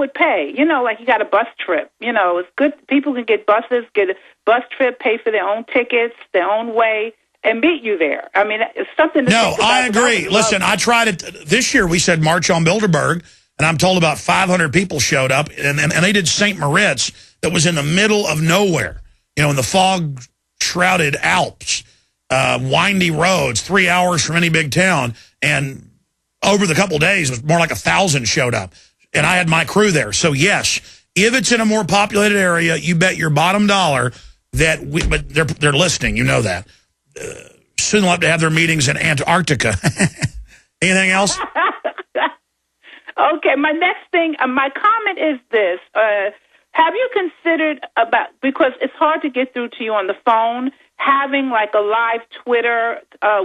would pay. You know, like you got a bus trip. You know, it's good. People can get buses, get a bus trip, pay for their own tickets, their own way, and meet you there. I mean, it's something to think about. I agree. Listen, I tried it. This year we said March on Bilderberg, and I'm told about 500 people showed up, and they did St. Moritz that was in the middle of nowhere, you know, in the fog-shrouded Alps, windy roads, 3 hours from any big town, and over the couple days, it was more like 1,000 showed up. And I had my crew there. So, yes, if it's in a more populated area, you bet your bottom dollar that but they're listening. You know that. Soon they'll have to have their meetings in Antarctica. Anything else? Okay, my next thing, my comment is this. Have you considered because it's hard to get through to you on the phone, having like a live Twitter,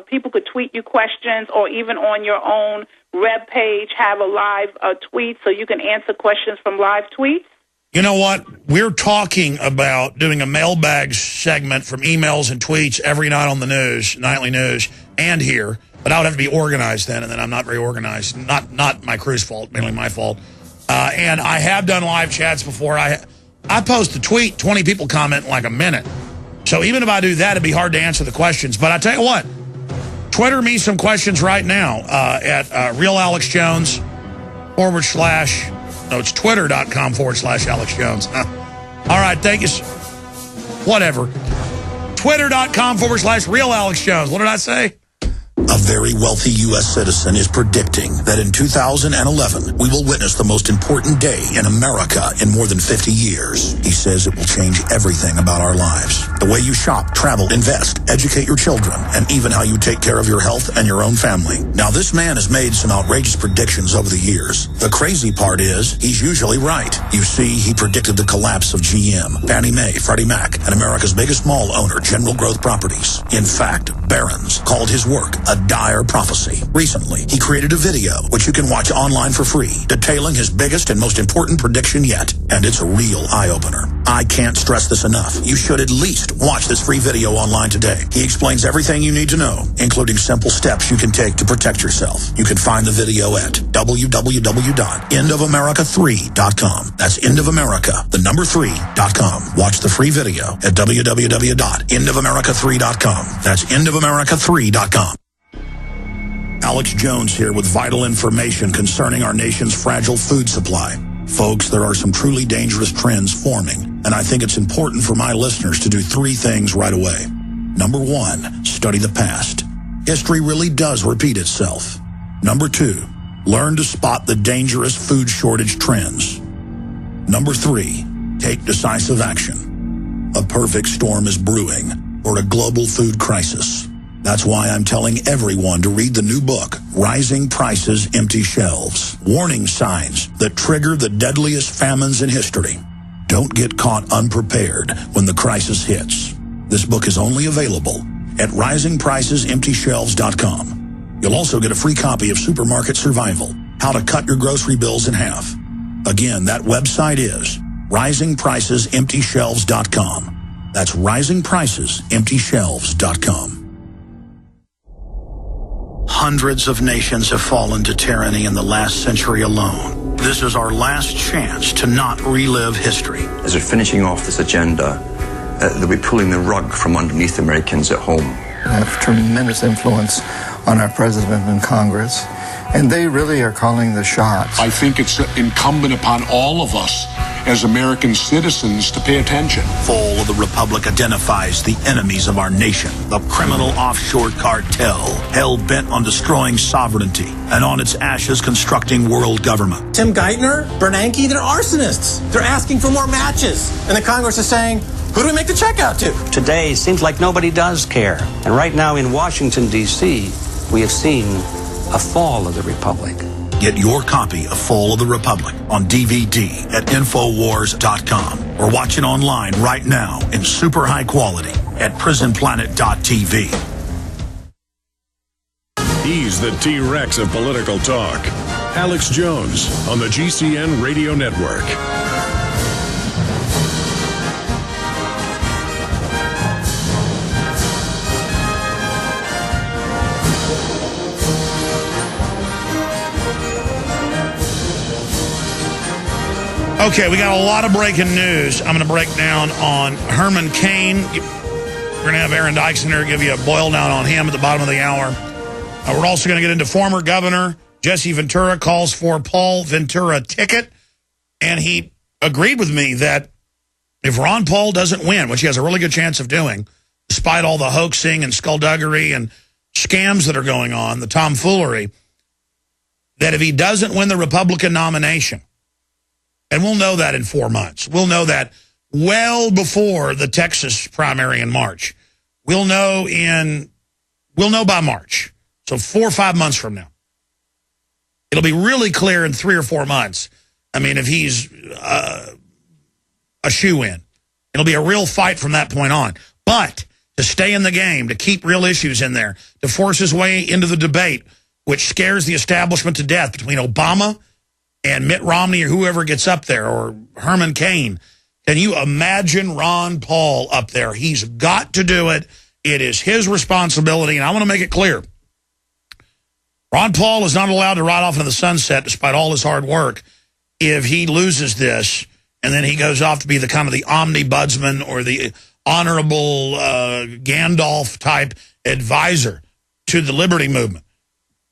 people could tweet you questions, or even on your own web page have a live tweet so you can answer questions from live tweets? You know what? We're talking about doing a mailbag segment from emails and tweets every night on the news, nightly news, and here. But I would have to be organized then, and then I'm not very organized. Not my crew's fault, mainly my fault. And I have done live chats before. I post a tweet, 20 people comment in like a minute. So even if I do that, it'd be hard to answer the questions. But I tell you what, Twitter me some questions right now at Real Alex Jones / it's twitter.com/Alex Jones. All right, thank you. Whatever. Twitter.com/Real Alex Jones. What did I say? A very wealthy U.S. citizen is predicting that in 2011, we will witness the most important day in America in more than 50 years. He says it will change everything about our lives. The way you shop, travel, invest, educate your children, and even how you take care of your health and your own family. Now, this man has made some outrageous predictions over the years. The crazy part is, he's usually right. You see, he predicted the collapse of GM, Fannie Mae, Freddie Mac, and America's biggest mall owner, General Growth Properties. In fact, Barron's called his work a dire prophecy. Recently, he created a video, which you can watch online for free, detailing his biggest and most important prediction yet. And it's a real eye-opener. I can't stress this enough. You should at least watch this free video online today. He explains everything you need to know, including simple steps you can take to protect yourself. You can find the video at www.endofamerica3.com. That's endofamerica, the number 3.com. Watch the free video at www.endofamerica3.com. That's endofamerica3.com. Alex Jones here with vital information concerning our nation's fragile food supply. Folks, there are some truly dangerous trends forming, and I think it's important for my listeners to do 3 things right away. Number 1, study the past. History really does repeat itself. Number 2, learn to spot the dangerous food shortage trends. Number 3, take decisive action. A perfect storm is brewing for a global food crisis. That's why I'm telling everyone to read the new book, Rising Prices, Empty Shelves. Warning signs that trigger the deadliest famines in history. Don't get caught unprepared when the crisis hits. This book is only available at risingpricesemptyshelves.com. You'll also get a free copy of Supermarket Survival, How to Cut Your Grocery Bills in Half. Again, that website is risingpricesemptyshelves.com. That's risingpricesemptyshelves.com. Hundreds of nations have fallen to tyranny in the last century alone. This is our last chance to not relive history. As we're finishing off this agenda, they'll be pulling the rug from underneath Americans at home. I have tremendous influence on our president and Congress, and they really are calling the shots. I think it's incumbent upon all of us as American citizens to pay attention. Fall of the Republic identifies the enemies of our nation, the criminal offshore cartel, hell-bent on destroying sovereignty, and on its ashes constructing world government. Tim Geithner, Bernanke, they're arsonists. They're asking for more matches. And the Congress is saying, who do we make the check out to? Today, seems like nobody does care. And right now in Washington, D.C., we have seen a fall of the Republic. Get your copy of Fall of the Republic on DVD at Infowars.com or watch it online right now in super high quality at PrisonPlanet.tv. He's the T-Rex of political talk. Alex Jones on the GCN Radio Network. Okay, we got a lot of breaking news. I'm going to break down on Herman Cain. We're going to have Aaron Dykes in there give you a boil down on him at the bottom of the hour. We're also going to get into former governor Jesse Ventura calls for Paul Ventura ticket. And he agreed with me that if Ron Paul doesn't win, which he has a really good chance of doing, despite all the hoaxing and skullduggery and scams that are going on, the tomfoolery, that if he doesn't win the Republican nomination, and we'll know that in 4 months. We'll know that well before the Texas primary in March. We'll know by March. So 4 or 5 months from now. It'll be really clear in 3 or 4 months. I mean, if he's a shoo-in. It'll be a real fight from that point on. But to stay in the game, to keep real issues in there, to force his way into the debate, which scares the establishment to death between Obama and Mitt Romney or whoever gets up there, or Herman Cain. Can you imagine Ron Paul up there? He's got to do it. It is his responsibility, and I want to make it clear. Ron Paul is not allowed to ride off into the sunset despite all his hard work if he loses this, and then he goes off to be the kind of the omnibudsman or the honorable Gandalf-type advisor to the liberty movement.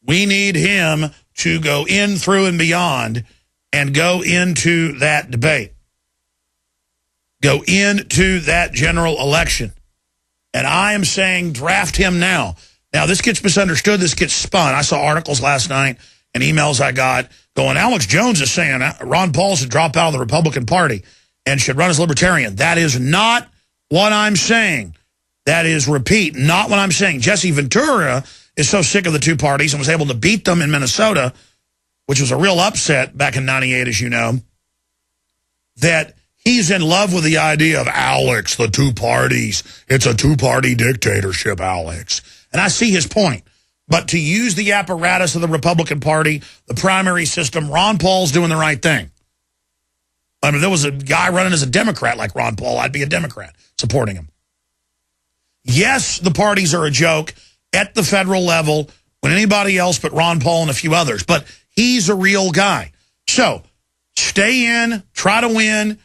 We need him to go in, through, and beyond and go into that debate. Go into that general election. And I am saying draft him now. Now, this gets misunderstood. This gets spun. I saw articles last night and emails I got going, Alex Jones is saying Ron Paul should drop out of the Republican Party and should run as Libertarian. That is not what I'm saying. That is, repeat, not what I'm saying. Jesse Ventura is so sick of the two parties and was able to beat them in Minnesota, which was a real upset back in '98, as you know, that he's in love with the idea of Alex, the two parties. It's a two-party dictatorship, Alex. And I see his point. But to use the apparatus of the Republican Party, the primary system, Ron Paul's doing the right thing. I mean, if there was a guy running as a Democrat like Ron Paul, I'd be a Democrat supporting him. Yes, the parties are a joke at the federal level when anybody else but Ron Paul and a few others. But he's a real guy. So stay in, try to win.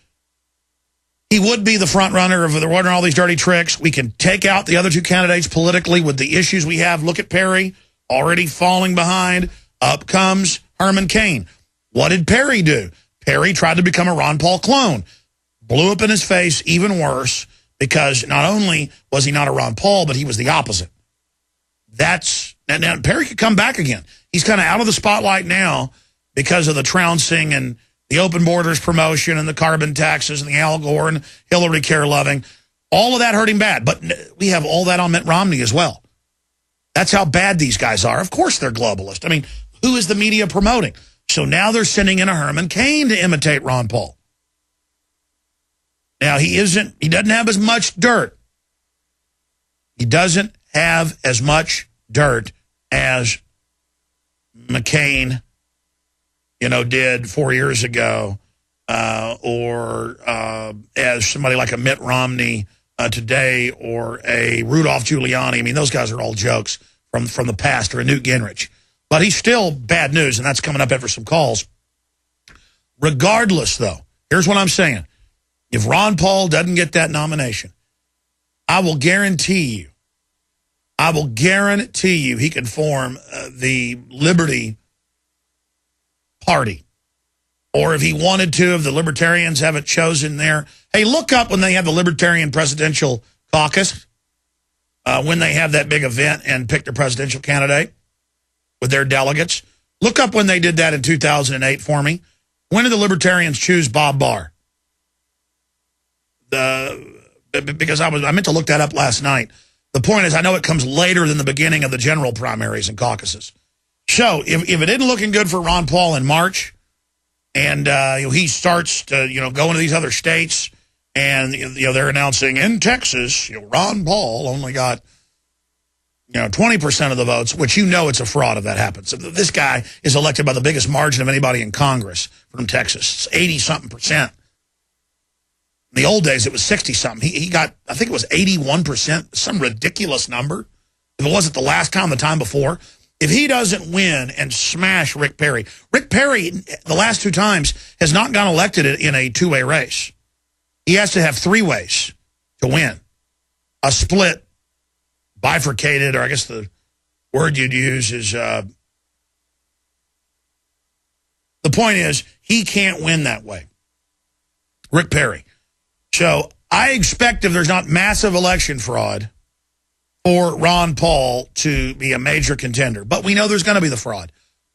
He would be the front runner if there weren't all these dirty tricks. We can take out the other two candidates politically with the issues we have. Look at Perry, already falling behind. Up comes Herman Cain. What did Perry do? Perry tried to become a Ron Paul clone. Blew up in his face, even worse, because not only was he not a Ron Paul, but he was the opposite. Now Perry could come back again. He's kind of out of the spotlight now because of the trouncing and the open borders promotion and the carbon taxes and the Al Gore and Hillary care loving. All of that hurt him bad. But we have all that on Mitt Romney as well. That's how bad these guys are. Of course they're globalist. I mean, who is the media promoting? So now they're sending in a Herman Cain to imitate Ron Paul. Now, he doesn't have as much dirt. He doesn't have as much dirt as McCain, did 4 years ago, or as somebody like a Mitt Romney today, or a Rudolph Giuliani. I mean, those guys are all jokes from the past, or a Newt Gingrich. But he's still bad news, and that's coming up after some calls. Regardless, though, here's what I'm saying. If Ron Paul doesn't get that nomination, I will guarantee you he can form the Liberty Party. Or if he wanted to, if the Libertarians haven't chosen their... Hey, look up when they have the Libertarian Presidential Caucus, when they have that big event and pick their presidential candidate with their delegates. Look up when they did that in 2008 for me. When did the Libertarians choose Bob Barr? Because I meant to look that up last night. The point is, I know it comes later than the beginning of the general primaries and caucuses. So if it isn't looking good for Ron Paul in March, and he starts to go into these other states, and they're announcing in Texas, Ron Paul only got 20% of the votes, which it's a fraud if that happens. So this guy is elected by the biggest margin of anybody in Congress from Texas. It's 80-something%. In the old days, it was 60-something. He got, I think it was 81%, some ridiculous number. If it wasn't the last time, the time before. if he doesn't win and smash Rick Perry, the last 2 times, has not gotten elected in a 2-way race. He has to have 3 ways to win. A split, bifurcated, or I guess the word you'd use is, the point is, he can't win that way. Rick Perry. So I expect if there's not massive election fraud for Ron Paul to be a major contender. But we know there's going to be the fraud.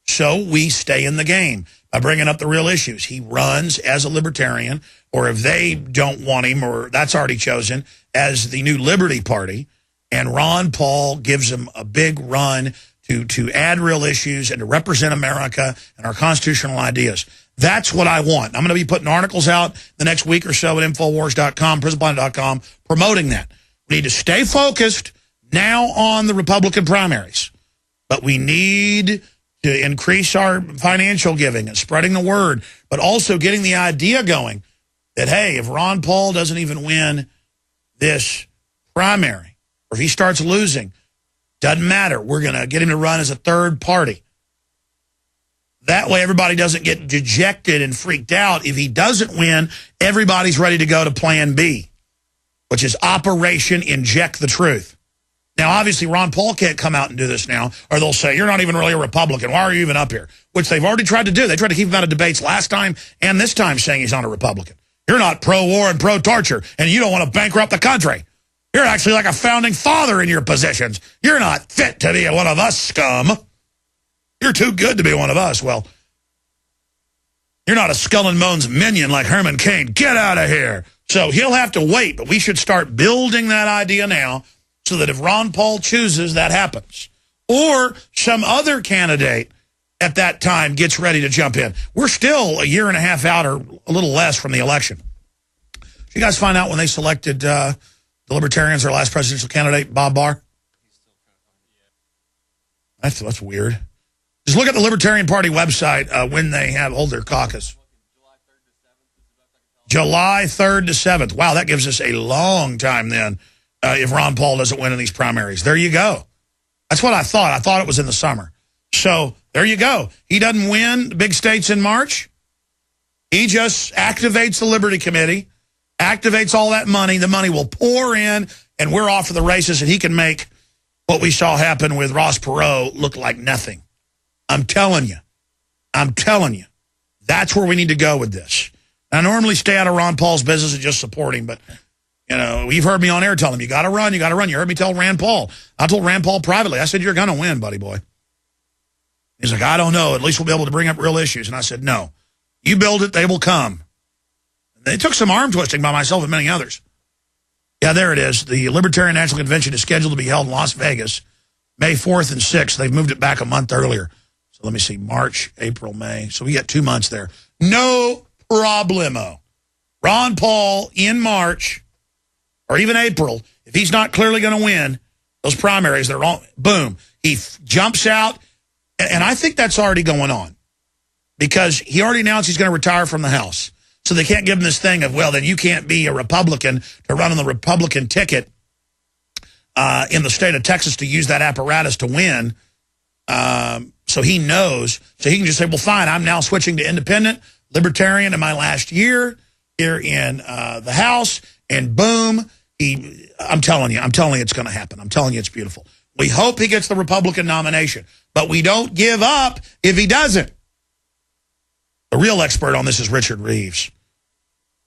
So we stay in the game by bringing up the real issues. He runs as a libertarian, or if they don't want him, or that's already chosen, as the new Liberty Party. And Ron Paul gives him a big run to add real issues and to represent America and our constitutional ideas. That's what I want. I'm going to be putting articles out the next week or so at Infowars.com, PrisonPlanet.com, promoting that. We need to stay focused now on the Republican primaries. But we need to increase our financial giving and spreading the word, but also getting the idea going that, hey, if Ron Paul doesn't even win this primary, or if he starts losing, doesn't matter. We're going to get him to run as a third party. That way everybody doesn't get dejected and freaked out. If he doesn't win, everybody's ready to go to Plan B, which is Operation Inject the Truth. Now, obviously, Ron Paul can't come out and do this now, or they'll say, you're not even really a Republican. Why are you even up here? Which they've already tried to do. They tried to keep him out of debates last time and this time, saying he's not a Republican. You're not pro-war and pro-torture, and you don't want to bankrupt the country. You're actually like a founding father in your positions. You're not fit to be one of us, scum. You're too good to be one of us. Well, you're not a Skull and Bones minion like Herman Cain. Get out of here. So he'll have to wait, but we should start building that idea now so that if Ron Paul chooses, that happens. Or some other candidate at that time gets ready to jump in. We're still a year and a half out or a little less from the election. Did you guys find out when they selected the Libertarians, their last presidential candidate, Bob Barr? That's weird. Just look at the Libertarian Party website when they hold their caucus. July 3rd to 7th. Wow, that gives us a long time then if Ron Paul doesn't win in these primaries. There you go. That's what I thought. I thought it was in the summer. So there you go. He doesn't win the big states in March. He just activates the Liberty Committee, activates all that money. The money will pour in, and we're off to the races, and he can make what we saw happen with Ross Perot look like nothing. I'm telling you. I'm telling you. That's where we need to go with this. I normally stay out of Ron Paul's business and just support him, but, you know, you've heard me on air tell him, you got to run, you got to run. You heard me tell Rand Paul. I told Rand Paul privately, I said, you're going to win, buddy boy. He's like, I don't know. At least we'll be able to bring up real issues. And I said, no. You build it, they will come. They took some arm twisting by myself and many others. Yeah, there it is. The Libertarian National Convention is scheduled to be held in Las Vegas, May 4th and 6th. They've moved it back a month earlier. So let me see, March, April, May. So we got 2 months there. No problemo. Ron Paul in March, or even April, if he's not clearly going to win those primaries, they're all, boom, he jumps out. And I think that's already going on because he already announced he's going to retire from the House. So they can't give him this thing of, well, then you can't be a Republican to run on the Republican ticket in the state of Texas to use that apparatus to win. So he knows. So he can just say, well, fine, I'm now switching to independent, libertarian in my last year here in the House. And boom, I'm telling you it's going to happen. I'm telling you it's beautiful. We hope he gets the Republican nomination, but we don't give up if he doesn't. The real expert on this is Richard Reeves.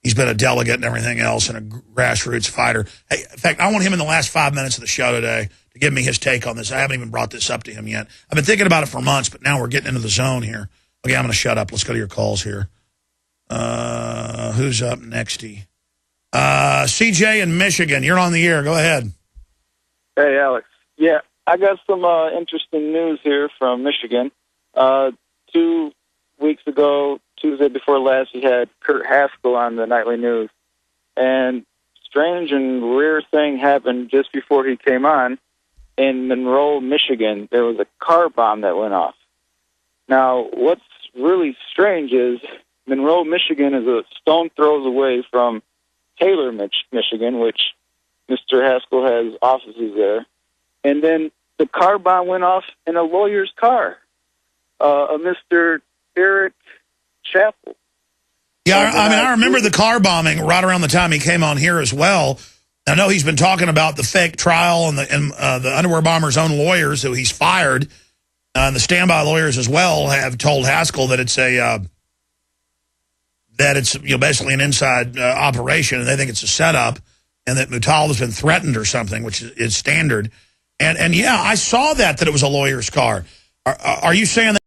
He's been a delegate and everything else and a grassroots fighter. Hey, in fact, I want him in the last 5 minutes of the show today to give me his take on this. I haven't even brought this up to him yet. I've been thinking about it for months, but now we're getting into the zone here. Okay, I'm going to shut up. Let's go to your calls here. Who's up nexty? CJ in Michigan, you're on the air. Go ahead. Hey, Alex. Yeah, I got some interesting news here from Michigan. 2 weeks ago, Tuesday before last, you had Kurt Haskell on the nightly news. And strange and rare thing happened just before he came on. In Monroe, Michigan, there was a car bomb that went off. Now, what's really strange is Monroe, Michigan is a stone throws away from Taylor, Michigan, which Mr. Haskell has offices there. And then the car bomb went off in a lawyer's car, a Mr. Eric Chappell. Yeah, I mean, I remember the car bombing right around the time he came on here as well. I know he's been talking about the fake trial and the underwear bomber's own lawyers who he's fired. And the standby lawyers as well have told Haskell that it's basically an inside operation, and they think it's a setup, and that Muttalib has been threatened or something, which is standard. And yeah, I saw that it was a lawyer's car. Are you saying that